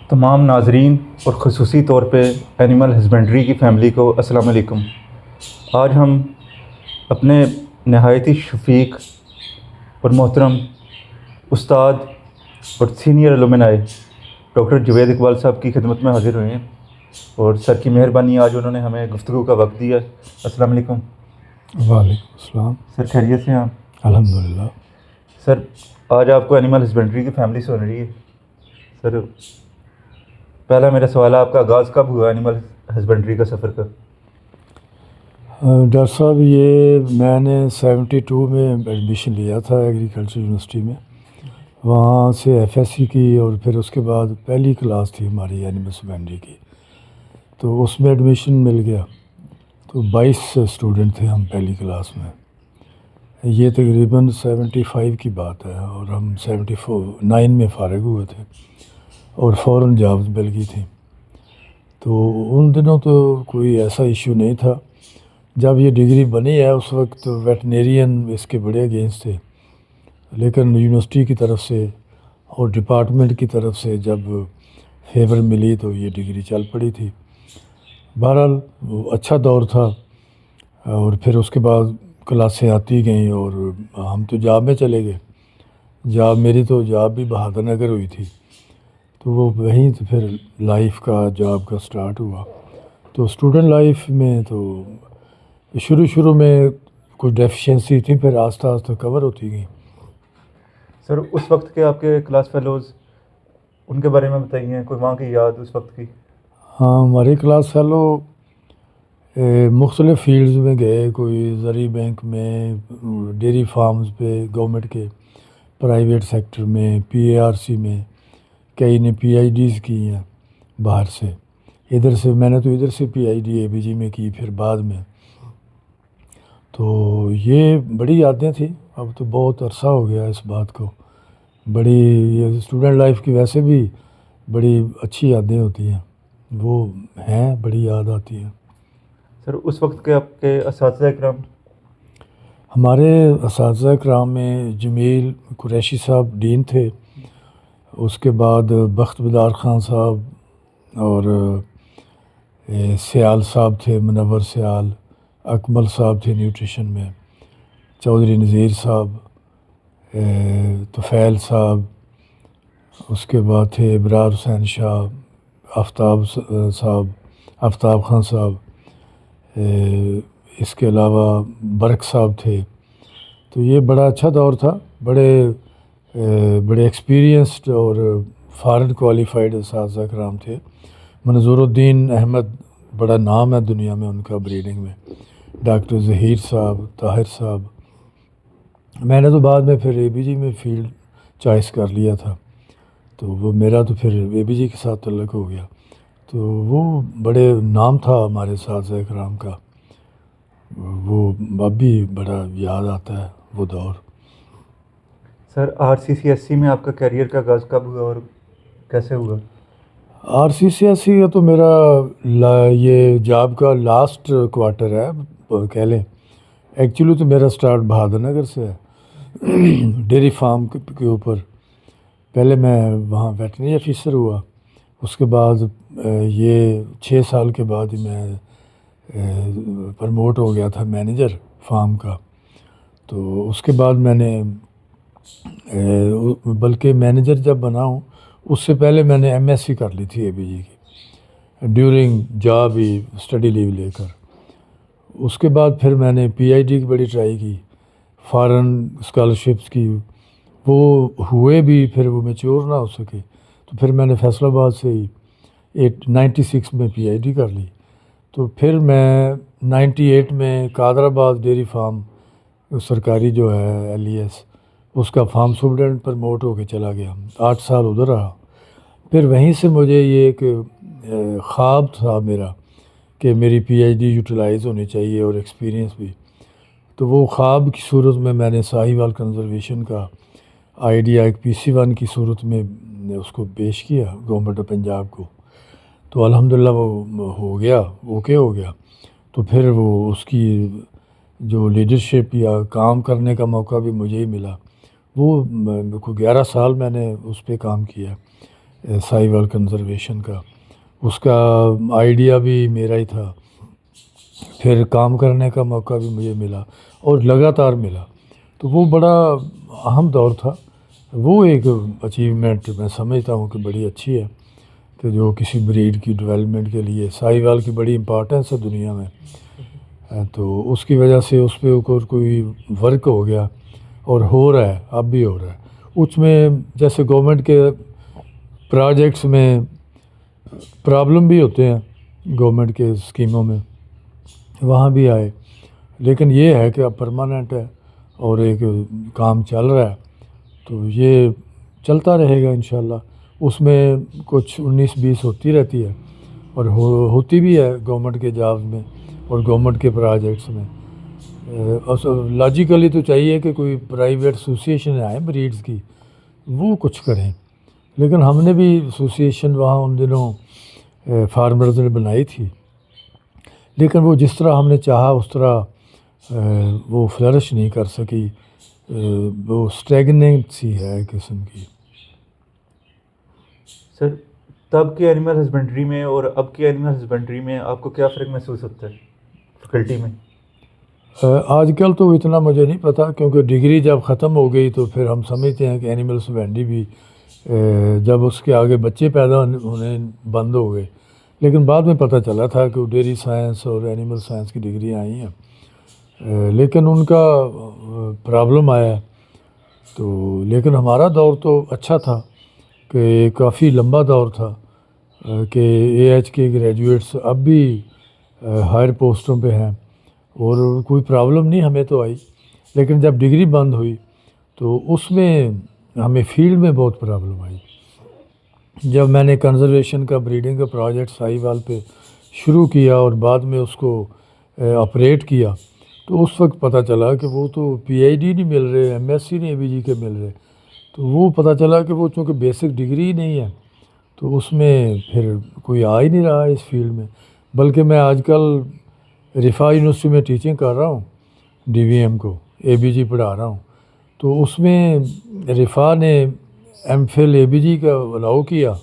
تمام ناظرین اور خصوصی طور پہ اینیمل ہسبینڈری کی فیملی کو السلام علیکم۔ آج ہم اپنے نہایت ہی شفیق اور محترم استاد اور سینئر الومنائی ڈاکٹر جوید اقبال صاحب کی خدمت میں حاضر ہوئے ہیں، اور سر کی مہربانی آج انہوں نے ہمیں گفتگو کا وقت دیا۔ السلام علیکم۔ وعلیکم السلام۔ سر خیریت سے ہیں آپ؟ الحمدللہ۔ سر آج آپ کو اینیمل ہسبینڈری کی فیملی سن رہی ہے۔ سر پہلا میرا سوال ہے، آپ کا آغاز کب ہوا اینیمل ہسبینڈری کا سفر کا؟ ڈاکٹر صاحب یہ میں نے 72 میں ایڈمیشن لیا تھا ایگریکلچر یونیورسٹی میں، وہاں سے ایف ایس سی کی، اور پھر اس کے بعد پہلی کلاس تھی ہماری اینیمل ہسبینڈری کی، تو اس میں ایڈمیشن مل گیا، تو 22 اسٹوڈنٹ تھے ہم پہلی کلاس میں۔ یہ تقریباً 75 کی بات ہے، اور ہم 79 میں فارغ ہوئے تھے اور فوراً جابز مل گئی تھیں۔ تو ان دنوں تو کوئی ایسا ایشو نہیں تھا۔ جب یہ ڈگری بنی ہے اس وقت ویٹنیرین اس کے بڑے اگینسٹ تھے، لیکن یونیورسٹی کی طرف سے اور ڈپارٹمنٹ کی طرف سے جب فیور ملی تو یہ ڈگری چل پڑی تھی۔ بہرحال وہ اچھا دور تھا، اور پھر اس کے بعد کلاسیں آتی گئیں اور ہم تو جاب میں چلے گئے۔ میری تو جاب بھی بہادر نگر ہوئی تھی، تو وہ وہیں تو پھر لائف کا جاب کا سٹارٹ ہوا۔ تو اسٹوڈنٹ لائف میں تو شروع میں کچھ ڈیفیشنسی تھی، پھر آہستہ آہستہ کور ہوتی گئیں۔ سر اس وقت کے آپ کے کلاس فیلوز، ان کے بارے میں بتائیے، کوئی وہاں کی یاد اس وقت کی؟ ہاں، ہمارے کلاس فیلو مختلف فیلڈز میں گئے، کوئی زرعی بینک میں، ڈیری فارمز پہ گورنمنٹ کے، پرائیویٹ سیکٹر میں، پی اے آر سی میں، کئی نے پی آئی ڈیز کی ہیں باہر سے، ادھر سے میں نے تو ادھر سے پی I D A B G میں کی پھر بعد میں۔ تو یہ بڑی یادیں تھیں، اب تو بہت عرصہ ہو گیا اس بات کو۔ بڑی یہ اسٹوڈنٹ لائف کی ویسے بھی بڑی اچھی یادیں ہوتی ہیں، وہ ہیں، بڑی یاد آتی ہیں۔ سر اس وقت کے آپ کے اساتذہ اکرام؟ ہمارے اساتذہ اکرام میں جمیل قریشی صاحب ڈین تھے، اس کے بعد بخت بدار خان صاحب، اور سیال صاحب تھے، منور سیال، اکمل صاحب تھے نیوٹریشن میں، چودھری نذیر صاحب، طفیل صاحب، اس کے بعد تھے ابرار حسین شاہ، آفتاب صاحب، آفتاب خان صاحب، اس کے علاوہ برق صاحب تھے۔ تو یہ بڑا اچھا دور تھا، بڑے ایکسپیرینسڈ اور فارن کوالیفائڈ اساتذہ کرام تھے۔ منظور الدین احمد بڑا نام ہے دنیا میں ان کا بریڈنگ میں، ڈاکٹر ظہیر صاحب، طاہر صاحب۔ میں نے تو بعد میں پھر اے بی جی میں فیلڈ چوائس کر لیا تھا، تو وہ میرا تو پھر اے بی جی کے ساتھ تعلق ہو گیا۔ تو وہ بڑے نام تھا ہمارے اساتذہ کرام کا، وہ اب بھی بڑا یاد آتا ہے وہ دور۔ سر R C C S C میں آپ کا کیریئر کا آغاز کب ہوا اور کیسے ہوا؟ R C C S C کا تو میرا یہ جاب کا لاسٹ کوارٹر ہے کہہ لیں۔ ایکچولی تو میرا سٹارٹ بہادر نگر سے ہے، ڈیری فارم کے اوپر۔ پہلے میں وہاں ویٹنری آفیسر ہوا، اس کے بعد یہ 6 سال کے بعد ہی میں پرموٹ ہو گیا تھا مینیجر فارم کا۔ تو اس کے بعد میں نے بلکہ مینیجر جب بنا ہوں اس سے پہلے میں نے ایم ایس سی کر لی تھی اے بی جی کی، ڈیورنگ جاب ہی اسٹڈی لیو لے کر۔ اس کے بعد پھر میں نے پی آئی ڈی کی بڑی ٹرائی کی، فارن اسکالرشپس کی، وہ ہوئے بھی، پھر وہ میچور نہ ہو سکے، تو پھر میں نے فیصل آباد سے ہی 96 میں پی آئی ڈی کر لی۔ تو پھر میں 98 میں قادر آباد ڈیری فارم سرکاری جو ہے ایل ای ایس، اس کا فارم سپرڈنٹ پرموٹ ہو کے چلا گیا، 8 سال ادھر رہا۔ پھر وہیں سے مجھے یہ ایک خواب تھا میرا کہ میری پی ایچ ڈی یوٹیلائز ہونی چاہیے اور ایکسپیرینس بھی، تو وہ خواب کی صورت میں نے ساہیوال کنزرویشن کا آئیڈیا ایک PC1 کی صورت میں اس کو پیش کیا گورنمنٹ آف پنجاب کو، تو الحمدللہ وہ ہو گیا، اوکے ہو گیا۔ تو پھر وہ اس کی جو لیڈرشپ یا کام کرنے کا موقع بھی مجھے ہی ملا، وہ 11 سال میں نے اس پہ کام کیا، ساہیوال کنزرویشن کا، اس کا آئیڈیا بھی میرا ہی تھا، پھر کام کرنے کا موقع بھی مجھے ملا اور لگاتار ملا، تو وہ بڑا اہم دور تھا۔ وہ ایک اچیومنٹ میں سمجھتا ہوں کہ بڑی اچھی ہے، کہ جو کسی بریڈ کی ڈیولپمنٹ کے لیے ساہیوال کی بڑی امپارٹنس ہے دنیا میں، تو اس کی وجہ سے اس پہ کوئی ورک ہو گیا اور ہو رہا ہے، اب بھی ہو رہا ہے۔ اس میں جیسے گورنمنٹ کے پروجیکٹس میں پرابلم بھی ہوتے ہیں، گورنمنٹ کے اسکیموں میں وہاں بھی آئے، لیکن یہ ہے کہ اب پرماننٹ ہے اور ایک کام چل رہا ہے، تو یہ چلتا رہے گا انشاءاللہ۔ اس میں کچھ 19-20 ہوتی رہتی ہے اور ہوتی بھی ہے گورنمنٹ کے جابز میں اور گورنمنٹ کے پروجیکٹس میں۔ لاجیکلی تو چاہیے کہ کوئی پرائیویٹ ایسوسیشن آئے بریڈز کی، وہ کچھ کریں، لیکن ہم نے بھی ایسوسیشن وہاں ان دنوں فارمرز نے بنائی تھی، لیکن وہ جس طرح ہم نے چاہا اس طرح وہ فلرش نہیں کر سکی، وہ اسٹیگننٹ سی ہے ایک قسم کی۔ سر، تب کے اینیمل ہسبینڈری میں اور اب کے اینیمل ہسبینڈری میں آپ کو کیا فرق محسوس ہوتا ہے فیکلٹی میں؟ آج کل تو اتنا مجھے نہیں پتہ، کیونکہ ڈگری جب ختم ہو گئی تو پھر ہم سمجھتے ہیں کہ اینیمل ہسبینڈری بھی جب اس کے آگے بچے پیدا ہونے بند ہو گئے، لیکن بعد میں پتہ چلا تھا کہ ڈیری سائنس اور اینیمل سائنس کی ڈگری آئی ہیں، لیکن ان کا پرابلم آیا، تو لیکن ہمارا دور تو اچھا تھا، کہ کافی لمبا دور تھا، کہ اے ایچ کے گریجویٹس اب بھی ہائر پوسٹوں پہ ہیں اور کوئی پرابلم نہیں ہمیں تو آئی، لیکن جب ڈگری بند ہوئی تو اس میں ہمیں فیلڈ میں بہت پرابلم آئی۔ جب میں نے کنزرویشن کا بریڈنگ کا پروجیکٹ ساہیوال پہ شروع کیا اور بعد میں اس کو آپریٹ کیا، تو اس وقت پتہ چلا کہ وہ تو پی ایچ ڈی نہیں مل رہے، ایم ایس سی نہیں اے بی جی کے مل رہے، تو وہ پتہ چلا کہ وہ چونکہ بیسک ڈگری ہی نہیں ہے، تو اس میں پھر کوئی آ ہی نہیں رہا اس فیلڈ میں۔ بلکہ میں آج کل رفاع یونیورسٹی میں ٹیچنگ کر رہا ہوں، ڈی وی ایم کو اے بی جی پڑھا رہا ہوں، تو اس میں رفاع نے ایم فل اے بی جی کا الاؤ کیا،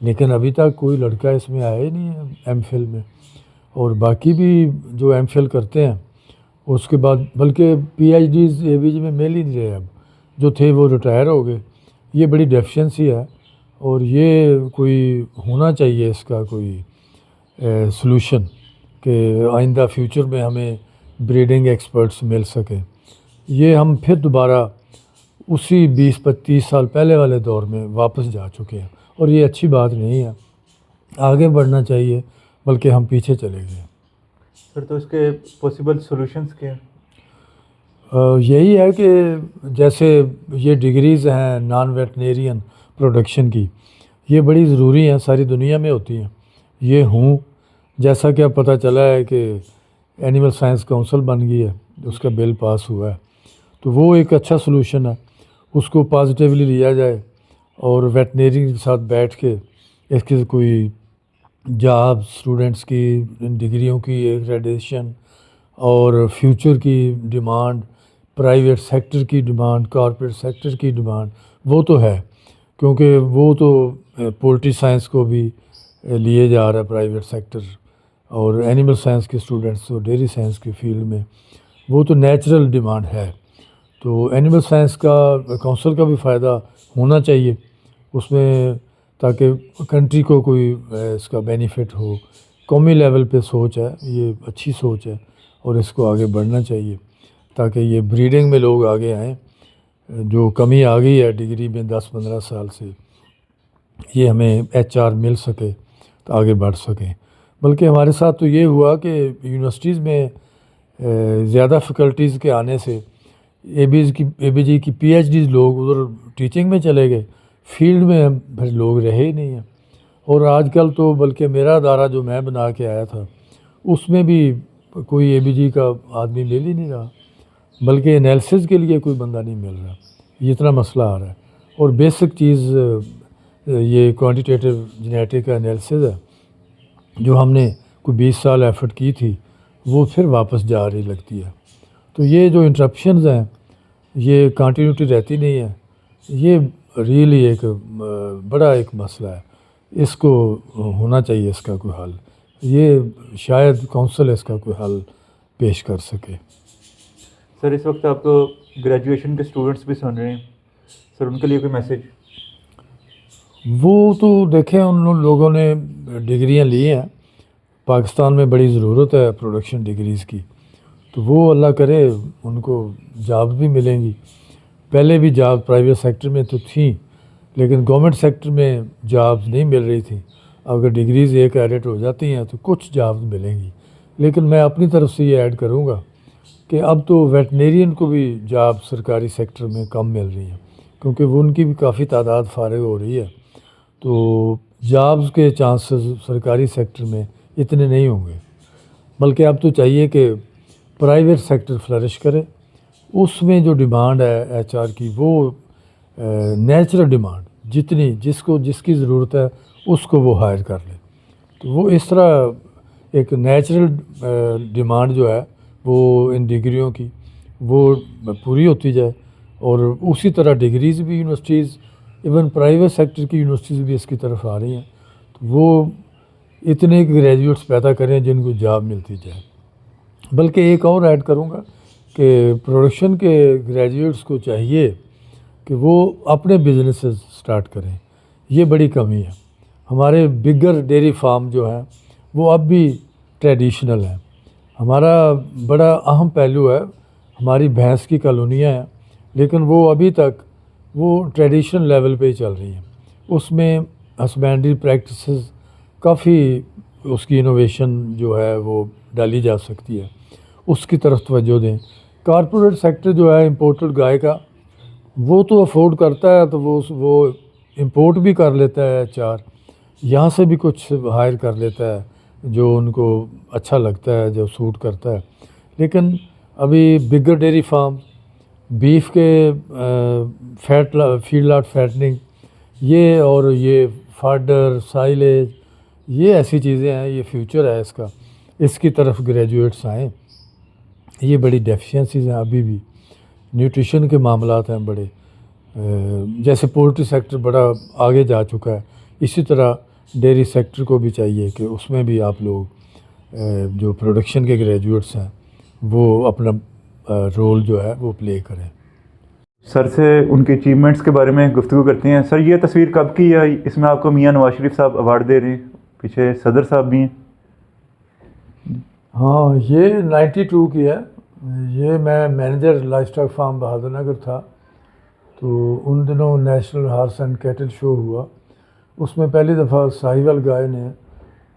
لیکن ابھی تک کوئی لڑکا اس میں آیا ہی نہیں ہے ایم فل میں، اور باقی بھی جو ایم فل کرتے ہیں اس کے بعد بلکہ P H Ds A B G میں مل ہی نہیں رہے، اب جو تھے وہ ریٹائر ہو گئے۔ یہ بڑی ڈیفیشنسی ہے اور یہ کوئی ہونا چاہیے اس کا کوئی سلوشن، کہ آئندہ فیوچر میں ہمیں بریڈنگ ایکسپرٹس مل سکیں۔ یہ ہم پھر دوبارہ اسی 20-25 سال پہلے والے دور میں واپس جا چکے ہیں، اور یہ اچھی بات نہیں ہے، آگے بڑھنا چاہیے، بلکہ ہم پیچھے چلے گئے۔ سر، تو اس کے پاسبل سولوشنس کیا ہیں؟ یہی ہے کہ جیسے یہ ڈگریز ہیں نان ویٹنیرین پروڈکشن کی، یہ بڑی ضروری ہیں، ساری دنیا میں ہوتی ہیں، یہ ہوں جیسا کہ اب پتہ چلا ہے کہ اینیمل سائنس کونسل بن گئی ہے، اس کا بل پاس ہوا ہے، تو وہ ایک اچھا سلوشن ہے، اس کو پازیٹیولی لیا جائے اور ویٹنری کے ساتھ بیٹھ کے اس کی کوئی جاب اسٹوڈنٹس کی ڈگریوں کی گریڈیشن اور فیوچر کی ڈیمانڈ، پرائیویٹ سیکٹر کی ڈیمانڈ، کارپوریٹ سیکٹر کی ڈیمانڈ، وہ تو ہے، کیونکہ وہ تو پولٹری سائنس کو بھی لیے جا رہا ہے پرائیویٹ سیکٹر، اور اینیمل سائنس کے اسٹوڈنٹس اور ڈیری سائنس کی فیلڈ میں وہ تو نیچرل ڈیمانڈ ہے، تو اینیمل سائنس کا کونسل کا بھی فائدہ ہونا چاہیے اس میں، تاکہ کنٹری کو کوئی اس کا بینیفٹ ہو۔ قومی لیول پہ سوچ ہے، یہ اچھی سوچ ہے اور اس کو آگے بڑھنا چاہیے، تاکہ یہ بریڈنگ میں لوگ آگے آئیں، جو کمی آ گئی ہے ڈگری میں 10-15 سال سے، یہ ہمیں ایچ آر مل سکے تو آگے بڑھ سکیں۔ بلکہ ہمارے ساتھ تو یہ ہوا کہ یونیورسٹیز میں زیادہ فیکلٹیز کے آنے سے اے بی جی کی پی ایچ ڈیز لوگ ادھر ٹیچنگ میں چلے گئے، فیلڈ میں پھر لوگ رہے ہی نہیں ہیں، اور آج کل تو بلکہ میرا ادارہ جو میں بنا کے آیا تھا اس میں بھی کوئی اے بی جی کا آدمی مل ہی نہیں رہا، بلکہ انیلسس کے لیے کوئی بندہ نہیں مل رہا، یہ اتنا مسئلہ آ رہا ہے۔ اور بیسک چیز یہ کوانٹیٹیو جینیٹک کا انیلسس ہے، جو ہم نے کوئی 20 سال ایفرٹ کی تھی، وہ پھر واپس جا رہی لگتی ہے، تو یہ جو انٹرپشنز ہیں، یہ کنٹینیوٹی رہتی نہیں ہے، یہ ریئلی ایک بڑا ایک مسئلہ ہے، اس کو ہونا چاہیے اس کا کوئی حل، یہ شاید کونسل اس کا کوئی حل پیش کر سکے۔ سر اس وقت آپ کو گریجویشن کے اسٹوڈنٹس بھی سن رہے ہیں، سر ان کے لیے کوئی میسیج؟ وہ تو دیکھیں ان لوگوں نے ڈگریاں لی ہیں، پاکستان میں بڑی ضرورت ہے پروڈکشن ڈگریز کی، تو وہ اللہ کرے ان کو جاب بھی ملیں گی۔ پہلے بھی جاب پرائیویٹ سیکٹر میں تو تھیں، لیکن گورنمنٹ سیکٹر میں جابز نہیں مل رہی تھیں۔ اگر ڈگریز ایک ایڈٹ ہو جاتی ہیں تو کچھ جابز ملیں گی، لیکن میں اپنی طرف سے یہ ایڈ کروں گا کہ اب تو ویٹنیرین کو بھی جاب سرکاری سیکٹر میں کم مل رہی ہیں، کیونکہ وہ ان کی بھی کافی تعداد فارغ ہو رہی ہے، تو جابز کے چانسز سرکاری سیکٹر میں اتنے نہیں ہوں گے، بلکہ اب تو چاہیے کہ پرائیویٹ سیکٹر فلرش کرے، اس میں جو ڈیمانڈ ہے ایچ آر کی وہ نیچرل ڈیمانڈ جس کی ضرورت ہے اس کو وہ ہائر کر لے، تو وہ اس طرح ایک نیچرل ڈیمانڈ جو ہے وہ ان ڈگریوں کی وہ پوری ہوتی جائے، اور اسی طرح ڈگریز بھی یونیورسٹیز ایون پرائیویٹ سیکٹر کی یونیورسٹیز بھی اس کی طرف آ رہی ہیں، تو وہ اتنے گریجویٹس پیدا کریں جن کو جاب ملتی جائے۔ بلکہ ایک اور ایڈ کروں گا کہ پروڈکشن کے گریجویٹس کو چاہیے کہ وہ اپنے بزنسز سٹارٹ کریں، یہ بڑی کمی ہے۔ ہمارے بگر ڈیری فارم جو ہیں وہ اب بھی ٹریڈیشنل ہیں، ہمارا بڑا اہم پہلو ہے، ہماری بھینس کی کالونیاں ہیں، لیکن وہ ابھی تک وہ ٹریڈیشنل لیول پہ ہی چل رہی ہیں، اس میں ہسبینڈری پریکٹسز کافی اس کی انوویشن جو ہے وہ ڈالی جا سکتی ہے، اس کی طرف توجہ دیں۔ کارپوریٹ سیکٹر جو ہے امپورٹڈ گائے کا وہ تو افورڈ کرتا ہے، تو وہ امپورٹ بھی کر لیتا ہے ایچ آر، یہاں سے بھی کچھ ہائر کر لیتا ہے جو ان کو اچھا لگتا ہے، جو سوٹ کرتا ہے، لیکن ابھی بگر ڈیری فارم، بیف کے فیڈ لاٹ فیٹنگ، یہ اور یہ فاڈر سائلیج، یہ ایسی چیزیں ہیں، یہ فیوچر ہے اس کی طرف گریجویٹس آئیں، یہ بڑی ڈیفیشنسیز ہیں ابھی بھی۔ نیوٹریشن کے معاملات ہیں بڑے، جیسے پولٹری سیکٹر بڑا آگے جا چکا ہے، اسی طرح ڈیری سیکٹر کو بھی چاہیے کہ اس میں بھی آپ لوگ جو پروڈکشن کے گریجویٹس ہیں وہ اپنا رول جو ہے وہ پلے کریں۔ سر سے ان کے اچیومنٹس کے بارے میں گفتگو کرتے ہیں۔ سر یہ تصویر کب کی ہے؟ اس میں آپ کو میاں نواز شریف صاحب ایوارڈ دے رہے ہیں، پیچھے صدر صاحب بھی ہیں۔ ہاں یہ 92 کی ہے، یہ میں مینیجر لائف اسٹاک فارم بہادر نگر تھا، تو ان دنوں نیشنل ہارس اینڈ کیٹل شو ہوا، اس میں پہلی دفعہ ساہیوال گائے نے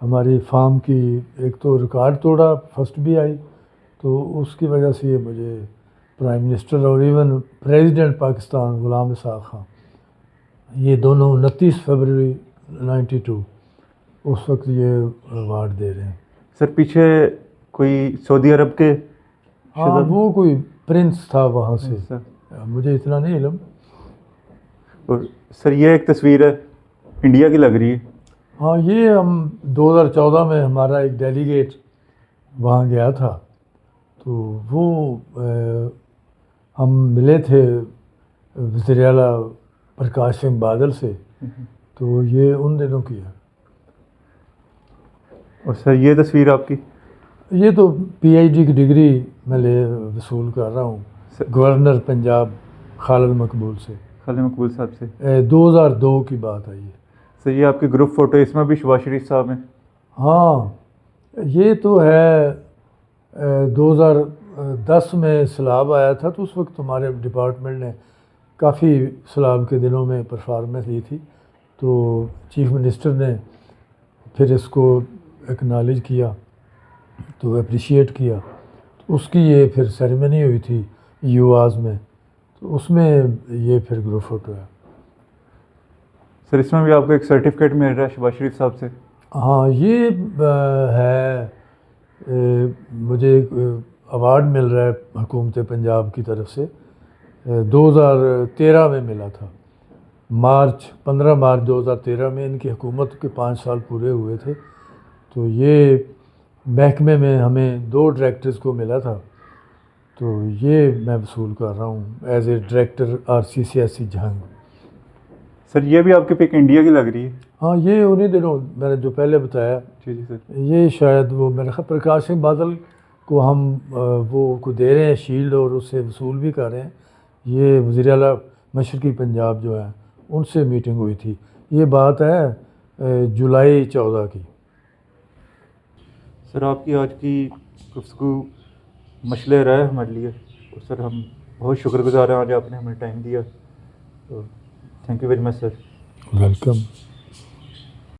ہماری فارم کی ایک تو ریکارڈ توڑا، فرسٹ بھی آئی، تو اس کی وجہ سے یہ مجھے پرائم منسٹر اور ایون پریزیڈنٹ پاکستان غلام اسحاق خان، یہ دونوں 29 فروری 92 اس وقت یہ ایوارڈ دے رہے ہیں۔ سر پیچھے کوئی سعودی عرب کے ہاں وہ کوئی پرنس تھا وہاں سے، سر، مجھے اتنا نہیں علم۔ اور سر یہ ایک تصویر ہے انڈیا کی لگ رہی ہے۔ ہاں یہ ہم 2014 میں ہمارا ایک ڈیلیگیٹ وہاں گیا تھا، تو وہ ہم ملے تھے وزیر اعلیٰ پرکاش سنگھ بادل سے، تو یہ ان دنوں کی ہے۔ اور سر یہ تصویر آپ کی؟ یہ تو پی ایچ ڈی کی ڈگری میں وصول کر رہا ہوں گورنر پنجاب خالد مقبول سے، خالد مقبول صاحب سے، 2002 کی بات آئی ہے۔ سر یہ آپ کی گروپ فوٹو، اس میں بھی شہباز شریف صاحب ہیں۔ ہاں یہ تو ہے 2010 میں سیلاب آیا تھا، تو اس وقت ہمارے ڈپارٹمنٹ نے کافی سیلاب کے دنوں میں پرفارمنس دی تھی، تو چیف منسٹر نے پھر اس کو ایکنالج کیا، تو اپریشیٹ کیا، تو اس کی یہ پھر سیریمنی ہوئی تھی یواز میں، تو اس میں یہ پھر گروپ فوٹو ہے۔ سر اس میں بھی آپ کو ایک سرٹیفکیٹ مل رہا ہے شہباز شریف صاحب سے۔ ہاں یہ ہے مجھے ایک ایوارڈ مل رہا ہے حکومت پنجاب کی طرف سے، 2013 میں ملا تھا، 15 مارچ 2013 میں ان کی حکومت کے 5 سال پورے ہوئے تھے، تو یہ محکمے میں ہمیں 2 ڈائریکٹرز کو ملا تھا، تو یہ میں وصول کر رہا ہوں as a director RCCSC Jhang. Sir یہ بھی آپ کی پک انڈیا کی لگ رہی ہے. ہاں یہ انہیں دنوں میں نے جو پہلے بتایا جی جی سر. یہ شاید وہ میرا خیال پرکاش سنگھ بادل کو ہم وہ کو دے رہے ہیں شیلڈ اور اس سے وصول بھی کر رہے ہیں. یہ وزیر اعلیٰ مشرقی پنجاب جو ہے ان سے میٹنگ ہوئی تھی. یہ بات ہے جولائی 14 کی. سر آپ کی آج کی گفتگو مشعل راہ ہے ہمارے لیے اور سر ہم بہت شکر گزار ہیں آج آپ نے ہمیں ٹائم دیا. تو thank you very much sir. Welcome.